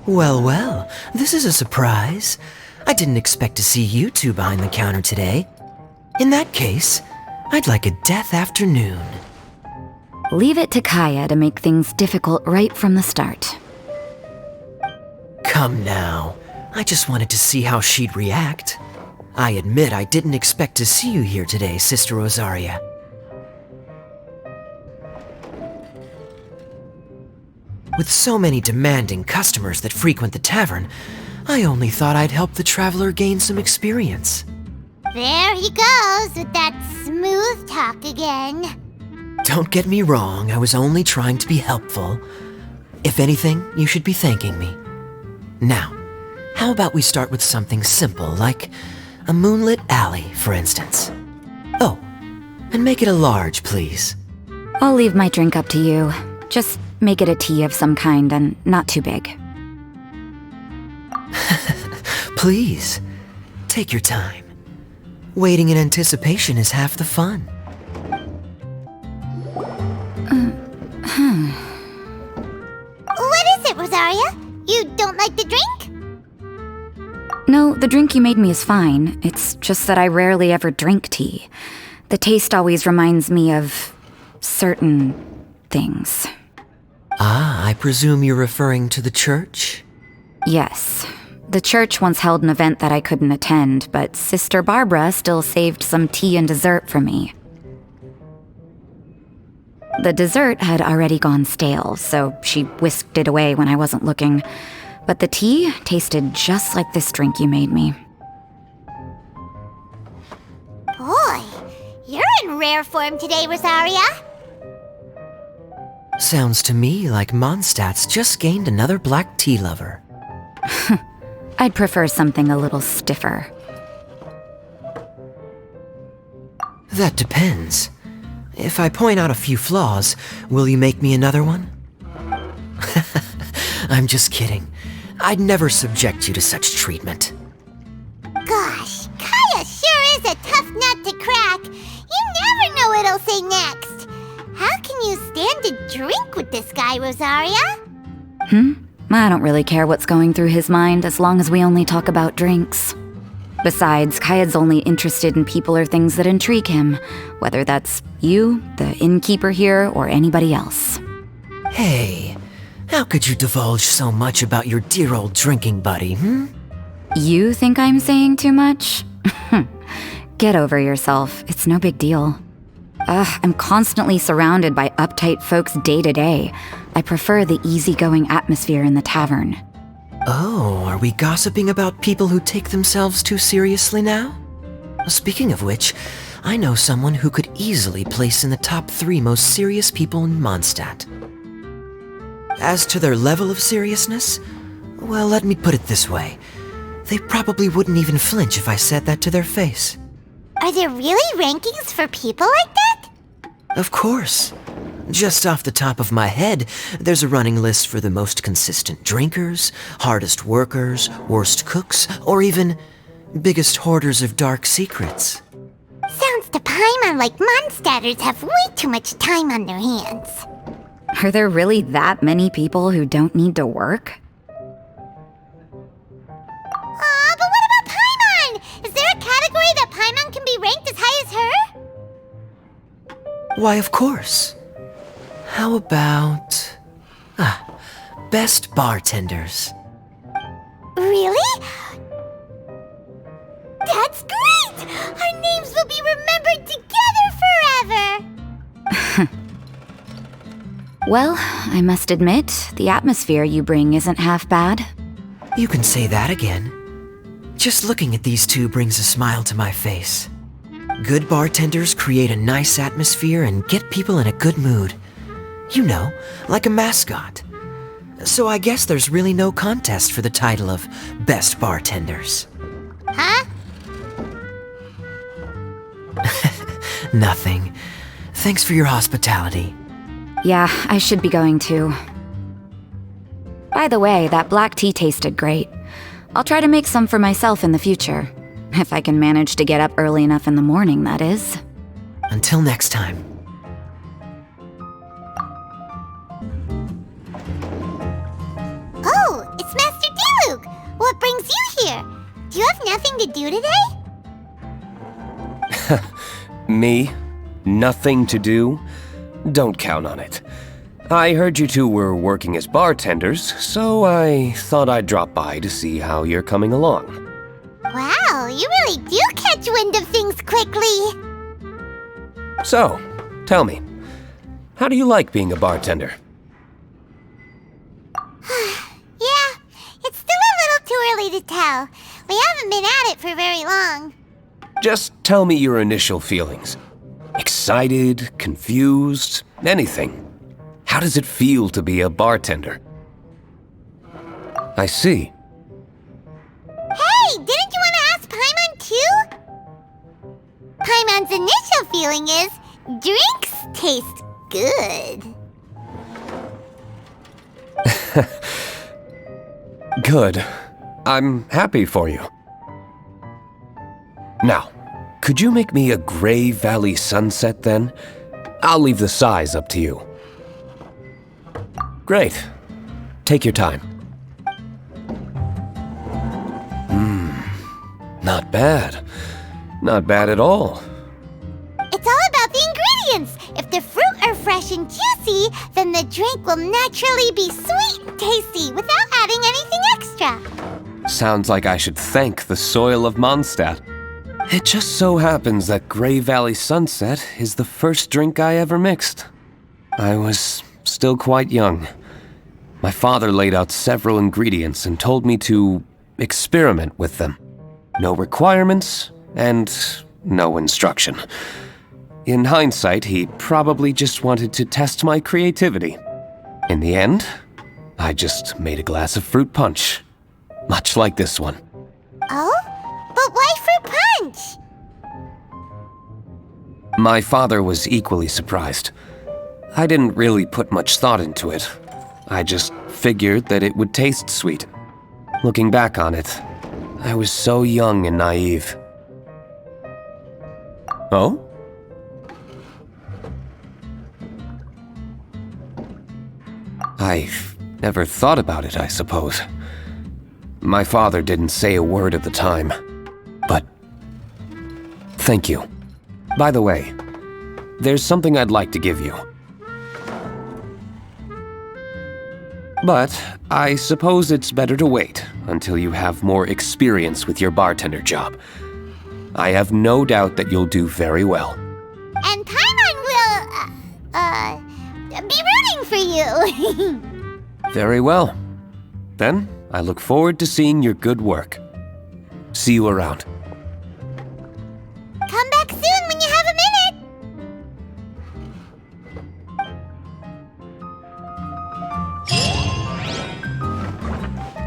Well, well, this is a surprise. I didn't expect to see you two behind the counter today. In that case, I'd like a death afternoon. Leave it to Kaeya to make things difficult right from the start. Come now, I just wanted to see how she'd react. I admit I didn't expect to see you here today, Sister Rosaria. With so many demanding customers that frequent the tavern, I only thought I'd help the traveler gain some experience. There he goes with that smooth talk again. Don't get me wrong, I was only trying to be helpful. If anything, you should be thanking me. Now, how about we start with something simple, like a moonlit alley, for instance. Oh, and make it a large, please. I'll leave my drink up to you. Just make it a tea of some kind and not too big. Please, take your time. Waiting in anticipation is half the fun. What is it, Rosaria? You don't like the drink? No, the drink you made me is fine. It's just that I rarely ever drink tea. The taste always reminds me of certain things. Ah, I presume you're referring to the church? Yes. The church once held an event that I couldn't attend, but Sister Barbara still saved some tea and dessert for me. The dessert had already gone stale, so she whisked it away when I wasn't looking. But the tea tasted just like this drink you made me. Boy, you're in rare form today, Rosaria. Sounds to me like Mondstadt's just gained another black tea lover. I'd prefer something a little stiffer. That depends. If I point out a few flaws, will you make me another one? I'm just kidding. I'd never subject you to such treatment. Gosh, Kaeya sure is a tough nut to crack. You never know what he'll say next. How can you stand to drink with this guy, Rosaria? I don't really care what's going through his mind as long as we only talk about drinks. Besides, Kaeya's only interested in people or things that intrigue him, whether that's you, the innkeeper here, or anybody else. Hey, how could you divulge so much about your dear old drinking buddy, You think I'm saying too much? Get over yourself. It's no big deal. I'm constantly surrounded by uptight folks day to day. I prefer the easygoing atmosphere in the tavern. Oh, are we gossiping about people who take themselves too seriously now? Speaking of which, I know someone who could easily place in the top 3 most serious people in Mondstadt. As to their level of seriousness, well, let me put it this way. They probably wouldn't even flinch if I said that to their face. Are there really rankings for people like that? Of course. Just off the top of my head, there's a running list for the most consistent drinkers, hardest workers, worst cooks, or even biggest hoarders of dark secrets. Sounds to Paimon like Mondstadters have way too much time on their hands. Are there really that many people who don't need to work? But what about Paimon? Is there a category that Paimon can be ranked as high as her? Why, of course. How about... best bartenders. Really? That's great! Our names will be remembered together forever! Well, I must admit, the atmosphere you bring isn't half bad. You can say that again. Just looking at these two brings a smile to my face. Good bartenders create a nice atmosphere and get people in a good mood. You know, like a mascot. So I guess there's really no contest for the title of Best Bartenders. Huh? Nothing. Thanks for your hospitality. Yeah, I should be going too. By the way, that black tea tasted great. I'll try to make some for myself in the future. If I can manage to get up early enough in the morning, that is. Until next time. Oh, it's Master Diluc. What brings you here? Do you have nothing to do today? Me? Nothing to do? Don't count on it. I heard you two were working as bartenders, so I thought I'd drop by to see how you're coming along. Wow, you really do catch wind of things quickly. So, tell me, how do you like being a bartender? Yeah, it's still a little too early to tell. We haven't been at it for very long. Just tell me your initial feelings. Excited, confused, anything. How does it feel to be a bartender? I see. Hey, didn't you want to ask Paimon too? Paimon's initial feeling is, drinks taste good. Good. I'm happy for you. Now, could you make me a Gray Valley sunset then? I'll leave the size up to you. Great. Take your time. Not bad. Not bad at all. It's all about the ingredients. If the fruit are fresh and juicy, then the drink will naturally be sweet and tasty without adding anything extra. Sounds like I should thank the soil of Mondstadt. It just so happens that Gray Valley Sunset is the first drink I ever mixed. I was still quite young. My father laid out several ingredients and told me to experiment with them. No requirements and no instruction. In hindsight, he probably just wanted to test my creativity. In the end, I just made a glass of fruit punch, much like this one. Oh? But why fruit punch? My father was equally surprised. I didn't really put much thought into it. I just figured that it would taste sweet. Looking back on it, I was so young and naive. Oh? I've never thought about it, I suppose. My father didn't say a word at the time, but thank you. By the way, there's something I'd like to give you. But I suppose it's better to wait until you have more experience with your bartender job. I have no doubt that you'll do very well. And Paimon will, be rooting for you. Very well. Then I look forward to seeing your good work. See you around.